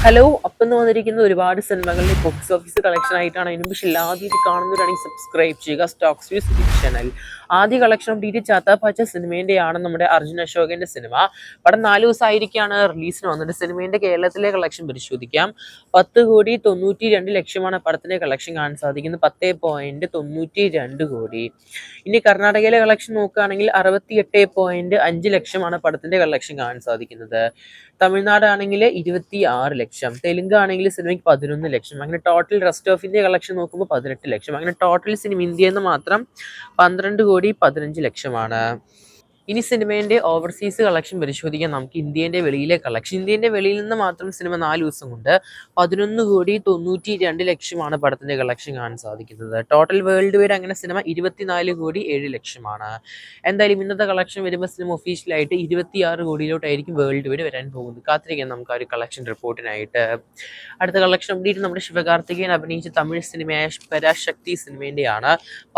Hello അപ്പം എന്ന് വന്നിരിക്കുന്ന ഒരുപാട് സിനിമകളുടെ ബോക്സ് ഓഫീസ് കളക്ഷൻ ആയിട്ടാണ്. അതിന് പക്ഷേ ആദ്യമായിട്ട് കാണുന്നവരാണെങ്കിൽ സബ്സ്ക്രൈബ് ചെയ്യുക സ്റ്റോക്സ് വ്യൂസ് യൂട്യൂബ് ചാനൽ. ആദ്യ കളക്ഷൻ അപ്ഡേറ്റ് ചാത്താപ്പാച്ച സിനിമേൻ്റെയാണ് നമ്മുടെ അർജുൻ അശോകന്റെ സിനിമ. പടം 4 ദിവസമായിരിക്കാണ് റിലീസിന് വന്നിട്ട്. സിനിമേന്റെ കേരളത്തിലെ കളക്ഷൻ പരിശോധിക്കാം. 10,92,00,000 പടത്തിന്റെ കളക്ഷൻ കാണാൻ സാധിക്കുന്നത്. 10,92 കോടി. ഇനി കർണാടകയിലെ കളക്ഷൻ നോക്കുകയാണെങ്കിൽ 68.5 ലക്ഷമാണ് പടത്തിന്റെ കളക്ഷൻ കാണാൻ സാധിക്കുന്നത്. തമിഴ്നാട് ആണെങ്കിൽ 26 ലക്ഷം, തെലുങ്ക് ആണെങ്കിൽ സിനിമയ്ക്ക് 11 ലക്ഷം. അങ്ങനെ total rest of India collection നോക്കുമ്പോൾ 18 ലക്ഷം. അങ്ങനെ ടോട്ടൽ സിനിമ ഇന്ത്യയിൽ നിന്ന് മാത്രം 12,15 ലക്ഷമാണ്. ഇനി സിനിമേന്റെ ഓവർസീസ് കളക്ഷൻ പരിശോധിക്കാൻ നമുക്ക്. ഇന്ത്യന്റെ വെളിയിലെ കളക്ഷൻ, ഇന്ത്യന്റെ വെളിയിൽ നിന്ന് മാത്രം സിനിമ 4 ദിവസം കൊണ്ട് 11,92,00,000 പടത്തിന്റെ കളക്ഷൻ കാണാൻ സാധിക്കുന്നത്. ടോട്ടൽ വേൾഡ് വൈഡ് അങ്ങനെ സിനിമ 24,07,00,000. എന്തായാലും ഇന്നത്തെ കളക്ഷൻ വരുമ്പോൾ സിനിമ ഒഫീഷ്യലായിട്ട് 26 കോടിയിലോട്ടായിരിക്കും വേൾഡ് വൈഡ് വരാൻ പോകുന്നത്. കാത്തിരിക്കാം നമുക്ക് ആ ഒരു കളക്ഷൻ റിപ്പോർട്ടിനായിട്ട്. അടുത്ത കളക്ഷൻ അപ്ഡേറ്റ് നമ്മുടെ ശിവകാർത്തികേയൻ അഭിനയിച്ച തമിഴ് സിനിമയായ പരാശക്തി സിനിമേന്റെയാണ്.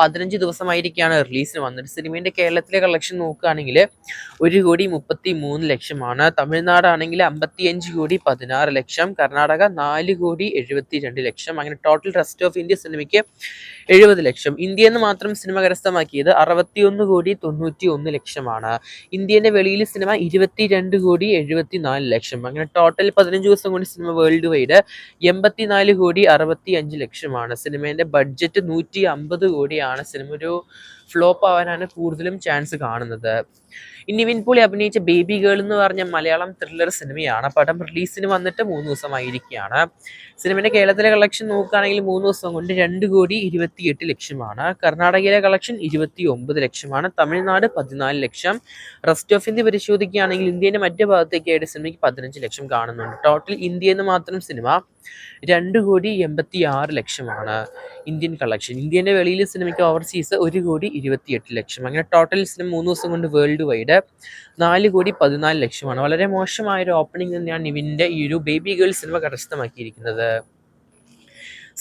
15 ദിവസമായിരിക്കാണ് റിലീസിന് വന്നത്. സിനിമേന്റെ കേരളത്തിലെ കളക്ഷൻ നോക്കുകയാണെങ്കിൽ 1,33,00,000. തമിഴ്നാടാണെങ്കിൽ 55,16,00,000, കർണാടക 4,72,00,000. അങ്ങനെ ടോട്ടൽ റെസ്റ്റ് ഓഫ് ഇന്ത്യ സിനിമയ്ക്ക് 70 ലക്ഷം. ഇന്ത്യയിൽ നിന്ന് മാത്രം സിനിമ കരസ്ഥമാക്കിയത് 61,91,00,000. ഇന്ത്യന്റെ വെളിയിൽ സിനിമ 22,74,00,000. അങ്ങനെ ടോട്ടൽ 15 ദിവസം കൊണ്ട് സിനിമ വേൾഡ് വൈഡ് 84,65,00,000. സിനിമേന്റെ ബഡ്ജറ്റ് 150 കോടിയാണ്. സിനിമ ഒരു ഫ്ലോപ്പ് ആവാനാണ് കൂടുതലും ചാൻസ് കാണുന്നത്. ഇനി നിവിൻ പോളി അഭിനയിച്ച ബേബി ഗേൾ എന്ന് പറഞ്ഞ മലയാളം ത്രില്ലർ സിനിമയാണ്. പടം റിലീസിന് വന്നിട്ട് 3 ദിവസമായിരിക്കുകയാണ്. സിനിമയുടെ കേരളത്തിലെ കളക്ഷൻ നോക്കുകയാണെങ്കിൽ 3 ദിവസം കൊണ്ട് 2,28,00,000. കർണാടകയിലെ കളക്ഷൻ 29 ലക്ഷമാണ്. തമിഴ്നാട് 14 ലക്ഷം. റെസ്റ്റ് ഓഫ് ഇന്ത്യ പരിശോധിക്കുകയാണെങ്കിൽ ഇന്ത്യയുടെ മറ്റു ഭാഗത്തേക്കായിട്ട് സിനിമയ്ക്ക് 15 ലക്ഷം കാണുന്നുണ്ട്. ടോട്ടൽ ഇന്ത്യയിൽ നിന്ന് മാത്രം സിനിമ 2,86,00,000 ഇന്ത്യൻ കളക്ഷൻ. ഇന്ത്യന്റെ വെളിയിൽ സിനിമയ്ക്ക് ഓവർസീസ് 1,28,00,000. അങ്ങനെ ടോട്ടൽ സിനിമ 3 ദിവസം കൊണ്ട് വേൾഡ് വൈഡ് 4,14,00,000. വളരെ മോശമായ ഒരു ഓപ്പണിംഗ് തന്നെയാണ് നിവിന്റെ ഈ ഒരു ബേബി ഗേൾ സിനിമ കരസ്ഥമാക്കിയിരിക്കുന്നത്.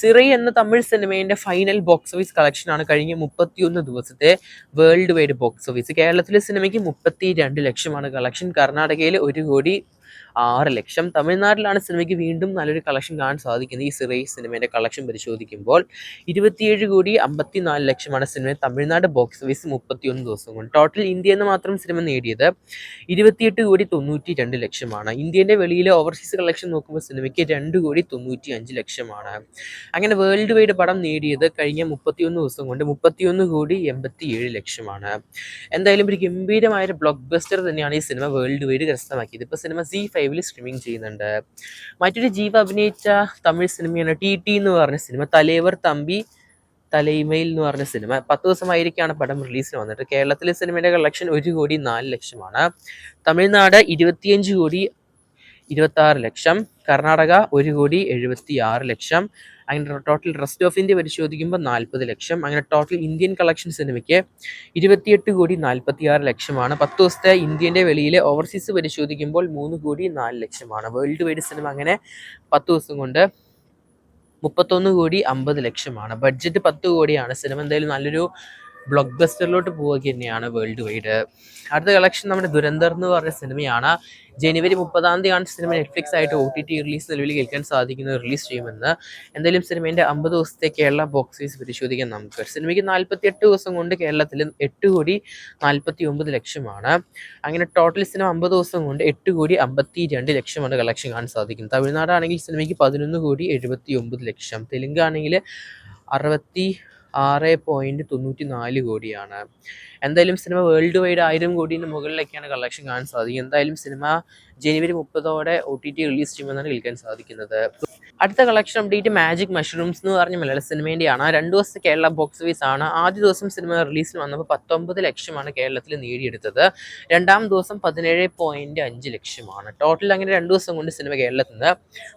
സിറൈ എന്ന തമിഴ് സിനിമയുടെ ഫൈനൽ ബോക്സ് ഓഫീസ് കളക്ഷനാണ് കഴിഞ്ഞ 31 ദിവസത്തെ വേൾഡ് വൈഡ് ബോക്സ് ഓഫീസ്. കേരളത്തിലെ സിനിമയ്ക്ക് 32 ലക്ഷമാണ് കളക്ഷൻ. കർണാടകയിൽ 1,06,00,000. തമിഴ്നാട്ടിലാണ് സിനിമയ്ക്ക് വീണ്ടും നല്ലൊരു കളക്ഷൻ കാണാൻ സാധിക്കുന്നത്. ഈ സിറൈ സിനിമയുടെ കളക്ഷൻ പരിശോധിക്കുമ്പോൾ 27,54,00,000 സിനിമ തമിഴ്നാട് ബോക്സ് ഓഫീസ് 31 ദിവസം കൊണ്ട്. ടോട്ടൽ ഇന്ത്യയിൽ നിന്ന് മാത്രം സിനിമ നേടിയത് 28,92,00,000. ഇന്ത്യന്റെ വെളിയിലെ ഓവർസീസ് കളക്ഷൻ നോക്കുമ്പോൾ സിനിമയ്ക്ക് 2,95,00,000. അങ്ങനെ വേൾഡ് വൈഡ് പടം നേടിയത് കഴിഞ്ഞ 31 ദിവസം കൊണ്ട് 31,87,00,000. എന്തായാലും ഒരു ഗംഭീരമായ ഒരു ബ്ലോക്ക് ബസ്റ്റർ തന്നെയാണ് ഈ സിനിമ വേൾഡ് വൈഡ് കരസ്ഥമാക്കിയത്. ഇപ്പോൾ സിനിമ ZEE5 സ്ട്രീമിംഗ് ചെയ്യുന്നുണ്ട്. മറ്റൊരു ജീവ അഭിനയിച്ച തമിഴ് സിനിമയാണ് TT എന്ന് പറഞ്ഞ സിനിമ. തലേവർ തമ്പി തലൈമയിൽ എന്ന് പറഞ്ഞ സിനിമ 10 ദിവസമായിരിക്കാണ് പടം റിലീസിന് വന്നിട്ട്. കേരളത്തിലെ സിനിമയുടെ കളക്ഷൻ 1,04,00,000. തമിഴ്നാട് 25,26,00,000. കർണാടക 1,76,00,000. അങ്ങനെ ടോട്ടൽ റെസ്റ്റ് ഓഫ് ഇന്ത്യ പരിശോധിക്കുമ്പോൾ 40 ലക്ഷം. അങ്ങനെ ടോട്ടൽ ഇന്ത്യൻ കളക്ഷൻ സിനിമയ്ക്ക് 28,46,00,000. 10 ദിവസത്തെ ഇന്ത്യൻ്റെ വെളിയിലെ ഓവർസീസ് പരിശോധിക്കുമ്പോൾ 3,04,00,000. വേൾഡ് വൈഡ് സിനിമ അങ്ങനെ 10 ദിവസം കൊണ്ട് 31,50,00,000. ബഡ്ജറ്റ് 10 കോടിയാണ്. സിനിമ എന്തായാലും നല്ലൊരു ബ്ലോക്ക് ബസ്റ്ററിലോട്ട് പോവുക തന്നെയാണ് വേൾഡ് വൈഡ്. അടുത്ത കളക്ഷൻ നമ്മുടെ ദുരന്തർ എന്ന് പറഞ്ഞ സിനിമയാണ്. ജനുവരി 30 സിനിമ നെറ്റ്ഫ്ലിക്സ് ആയിട്ട് OTT റിലീസ് നിലവിൽ കേൾക്കാൻ സാധിക്കുന്നത് റിലീസ് ചെയ്യുമെന്ന്. എന്തായാലും സിനിമേൻ്റെ 50 ദിവസത്തെ കേരള ബോക്സ് ഓഫീസ് പരിശോധിക്കാൻ നമുക്ക്. സിനിമയ്ക്ക് 48 ദിവസം കൊണ്ട് കേരളത്തിൽ 8,49,00,000. അങ്ങനെ ടോട്ടൽ സിനിമ 50 ദിവസം കൊണ്ട് 8,52,00,000 കളക്ഷൻ കാണാൻ സാധിക്കും. തമിഴ്നാടാണെങ്കിൽ സിനിമയ്ക്ക് 11,79,00,000. തെലുങ്ക് ആണെങ്കിൽ 66.94 കോടിയാണ്. എന്തായാലും സിനിമ വേൾഡ് വൈഡ് 1000 കോടിന് മുകളിലേക്കാണ് കളക്ഷൻ കാണാൻ സാധിക്കുന്നത്. എന്തായാലും സിനിമ ജനുവരി 30 OTT റിലീസ് ചെയ്യുമെന്നാണ് കേൾക്കാൻ സാധിക്കുന്നത്. അടുത്ത കളക്ഷൻ അപ്ഡേറ്റ് മാജിക് മഷ്റൂംസ് എന്ന് പറഞ്ഞ മലയാള സിനിമേൻ്റെയാണ്. 2 ദിവസത്തെ കേരള ബോക്സ് ഓഫീസ് ആണ്. ആദ്യ ദിവസം സിനിമ റിലീസിന് വന്നപ്പോൾ 19 ലക്ഷമാണ് കേരളത്തിൽ നേടിയെടുത്തത്. രണ്ടാം ദിവസം 17.5 ലക്ഷമാണ്. ടോട്ടൽ അങ്ങനെ 2 ദിവസം കൊണ്ട് സിനിമ കേരളത്തിൽ നിന്ന്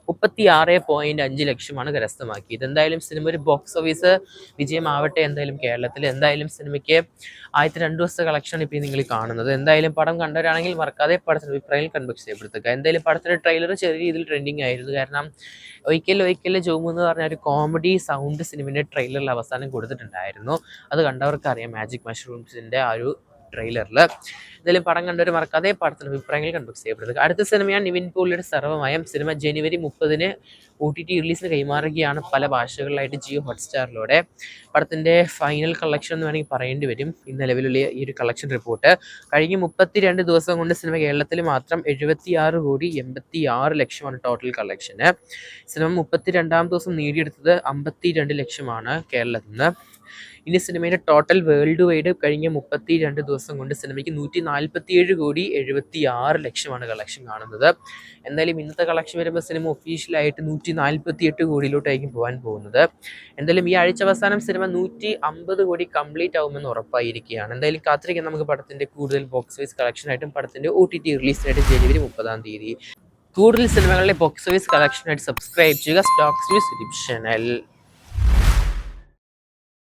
36.5 ലക്ഷമാണ് കരസ്ഥമാക്കിയത്. എന്തായാലും സിനിമ ഒരു ബോക്സ് ഓഫീസ് വിജയമാവട്ടെ. എന്തായാലും കേരളത്തിൽ എന്തായാലും സിനിമയ്ക്ക് ആദ്യത്തെ 2 ദിവസത്തെ കളക്ഷനാണ് ഇപ്പോൾ നിങ്ങൾ കാണുന്നത്. എന്തായാലും പടം കണ്ടവരാണെങ്കിൽ മറക്കാതെ പടത്തിന് അഭിപ്രായം കൺബോക്സ് ചെയ്യപ്പെടുത്തുക. എന്തായാലും പടത്തിൻ്റെ ട്രെയിലർ ചെറിയ രീതിയിൽ ട്രെൻഡിങ് ആയിരുന്നു. കാരണം ഒരിക്കൽ ജോമു എന്ന് പറഞ്ഞ ഒരു കോമഡി സൗണ്ട് സിനിമയുടെ ട്രെയിലറിൽ അവസാനം കൊടുത്തിട്ടുണ്ടായിരുന്നു. അത് കണ്ടവർക്ക് അറിയാം മാജിക് മഷ്റൂംസിൻ്റെ ആ ഒരു ട്രെയിലറിൽ. എന്തായാലും പടം കണ്ടൊരു മറക്കാതെ പടത്തിന് അഭിപ്രായങ്ങൾ കൺബോക്സ് ചെയ്യപ്പെടുന്നത്. അടുത്ത സിനിമയാണ് നിവിൻ പോളിയുടെ സർവ്വമയം. സിനിമ ജനുവരി 30 OTT റിലീസിന് കൈമാറുകയാണ് പല ഭാഷകളിലായിട്ട് ജിയോ ഹോട്ട്സ്റ്റാറിലൂടെ. പടത്തിൻ്റെ ഫൈനൽ കളക്ഷൻ എന്ന് വേണമെങ്കിൽ പറയേണ്ടി വരും. ഈ നിലവിലുള്ള ഈ ഒരു കളക്ഷൻ റിപ്പോർട്ട് കഴിഞ്ഞ 32 ദിവസം കൊണ്ട് സിനിമ കേരളത്തിൽ മാത്രം 76,86,00,000 ടോട്ടൽ കളക്ഷന്. സിനിമ 32ാം ദിവസം നേടിയെടുത്തത് 52 ലക്ഷമാണ് കേരളത്തിൽ നിന്ന്. ഇനി സിനിമയുടെ ടോട്ടൽ വേൾഡ് വൈഡ് കഴിഞ്ഞ 32 ദിവസം കൊണ്ട് സിനിമയ്ക്ക് 147,76,00,000 കളക്ഷൻ കാണുന്നത്. എന്തായാലും ഇന്നത്തെ കളക്ഷൻ വരുമ്പോൾ സിനിമ ഒഫീഷ്യലായിട്ട് 148 കോടിയിലോട്ടായിരിക്കും പോകാൻ പോകുന്നത്. എന്തായാലും ഈ ആഴ്ച അവസാനം സിനിമ 150 കോടി കംപ്ലീറ്റ് ആവുമെന്ന് ഉറപ്പായിരിക്കുകയാണ്. എന്തായാലും കാത്തിരിക്കാം നമുക്ക് പടത്തിൻ്റെ കൂടുതൽ ബോക്സ് ഓഫീസ് കളക്ഷനായിട്ടും പടത്തിൻ്റെ OTT റിലീസിനായിട്ടും ജനുവരി 30 കൂടുതൽ സിനിമകളുടെ ബോക്സ് ഓഫീസ് കളക്ഷനായിട്ട് സബ്സ്ക്രൈബ് ചെയ്യുക സ്റ്റോക്സ് ന്യൂസ് യൂട്യൂബ് ചാനൽ.